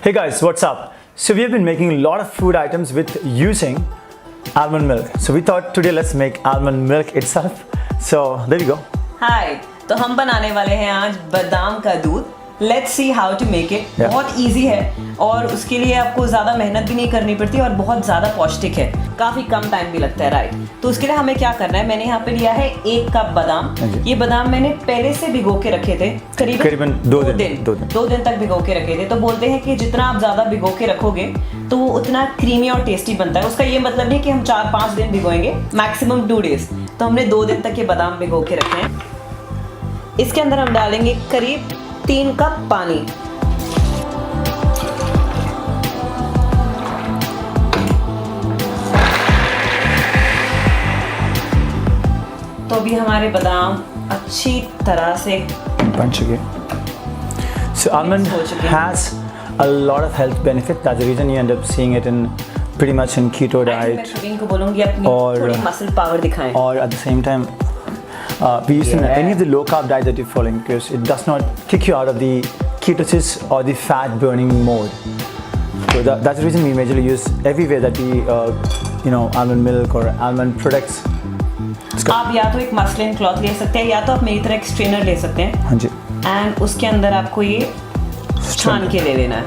Hey guys, what's up? So we have been making a lot of food items with using almond milk. So we thought today let's make almond milk itself. So there we go. Hi, तो हम बनाने वाले हैं आज बादाम का दूध. Let's see how to make it. Yeah. बहुत इजी है और उसके लिए आपको ज़्यादा मेहनत भी नहीं करनी पड़ती और बहुत ज़्यादा पौष्टिक है. काफ़ी कम टाइम भी लगता है, राइट? तो उसके लिए हमें क्या करना है, मैंने यहाँ पे लिया है 1 कप बादाम. ये बादाम मैंने पहले से भिगो के रखे थे, करीबन 2 दिन तक भिगो के रखे थे. तो बोलते हैं कि जितना आप ज़्यादा भिगो के रखोगे तो वो उतना क्रीमी और टेस्टी बनता है. उसका ये मतलब नहीं कि हम 4-5 दिन भिगोएंगे, मैक्सिमम 2 डेज. तो हमने 2 दिन तक ये बादाम भिगो के रखे हैं. इसके अंदर हम डालेंगे करीब 3 कप पानी. तो अभी हमारे बादाम अच्छी तरह से बन चुके. So almond has a lot of health benefit. That's the reason you end up seeing it in pretty much in keto diet. मैं इनको बोलूँगी अपनी थोड़ी मसल पावर दिखाएं. Or at the same time, we use any of the low carb diet that you're following, because it does not kick you out of the ketosis or the fat burning mode. So that's the reason we majorly use everywhere that we almond milk or almond products. आप या तो एक muslin cloth ले सकते हैं या तो आप मेरी तरह एक स्ट्रेनर ले सकते हैं. हाँ जी. एंड उसके अंदर आपको ये छान के ले लेना है.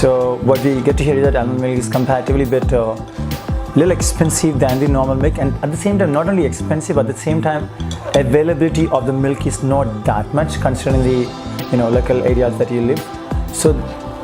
So what we get to hear is that almond milk is comparatively bit little expensive than the normal milk, and at the same time not only expensive, but at the same time availability of the milk is not that much considering the local areas that you live. So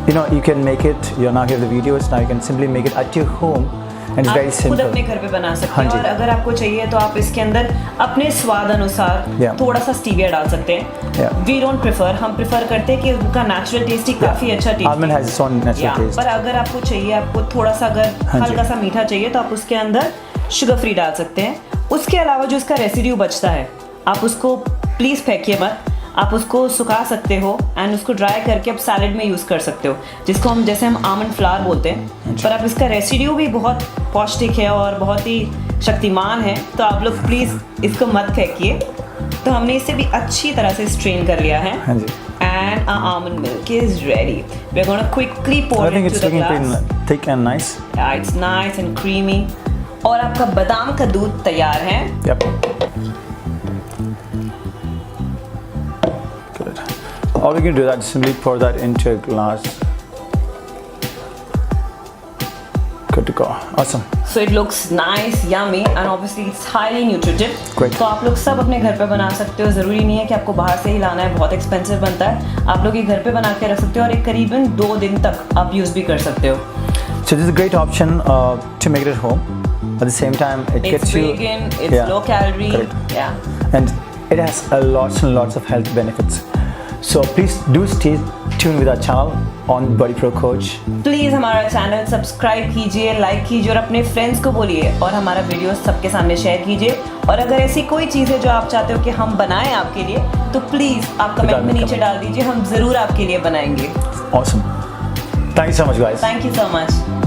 you can make it. You now have the videos. Now you can simply make it at your home. And it's very simple. खुद अपने घर पे बना सकते हैं. और अगर आपको चाहिए तो आप इसके अंदर अपने स्वाद अनुसार थोड़ा सा स्टीविया डाल सकते हैं. We don't prefer, हम प्रेफर करते हैं कि उसका नेचुरल टेस्ट ही काफी अच्छा टेस्ट है. Almond has its own natural taste. पर अगर आपको चाहिए, आपको थोड़ा सा अगर हल्का सा मीठा चाहिए तो आप उसके अंदर शुगर फ्री डाल सकते हैं. उसके अलावा जो इसका रेसिड्यू बचता है आप उसको प्लीज फेंकिए मत. आप उसको सुखा सकते हो एंड उसको ड्राई करके आप सैलेड में यूज़ कर सकते हो, जिसको हम आमंड फ्लावर बोलते हैं. पर आप इसका रेसिड्यू भी बहुत पौष्टिक है और बहुत ही शक्तिमान है. तो आप लोग प्लीज़ इसको मत फेंकिए. तो हमने इसे भी अच्छी तरह से स्ट्रेन कर लिया है. And our almond milk is ready. We're going to quickly pour it into the glass. I think it's looking pretty thick and nice. Yeah, it's nice and creamy. और आपका बादाम का दूध तैयार है. Yep. All we can do that is simply pour that into a glass. Good to go. Awesome. So it looks nice, yummy, and obviously it's highly nutritive. Great. तो आप लोग सब अपने घर पे बना सकते हो. ज़रूरी नहीं है कि आपको बाहर से ही लाना है, बहुत एक्सपेंसिव बनता है. आप लोग ये घर पे बना के रख सकते हो और एक करीबन 2 दिन तक आप यूज़ भी कर सकते हो. So this is a great option to make it at home. At the same time, it gets you. It's vegan. It's low calorie. Correct. Yeah. And it has lots and lots of health benefits. So please do stay tuned with our channel on Bodyprocoach. Please हमारा channel subscribe कीजिए, like कीजिए और अपने friends को बोलिए और हमारा video सबके सामने शेयर कीजिए. और अगर ऐसी कोई चीज़ है जो आप चाहते हो कि हम बनाएं आपके लिए तो प्लीज़ आप कमेंट में नीचे डाल दीजिए. हम ज़रूर आपके लिए बनाएंगे. Awesome. Thank you so much, guys. Thank you so much.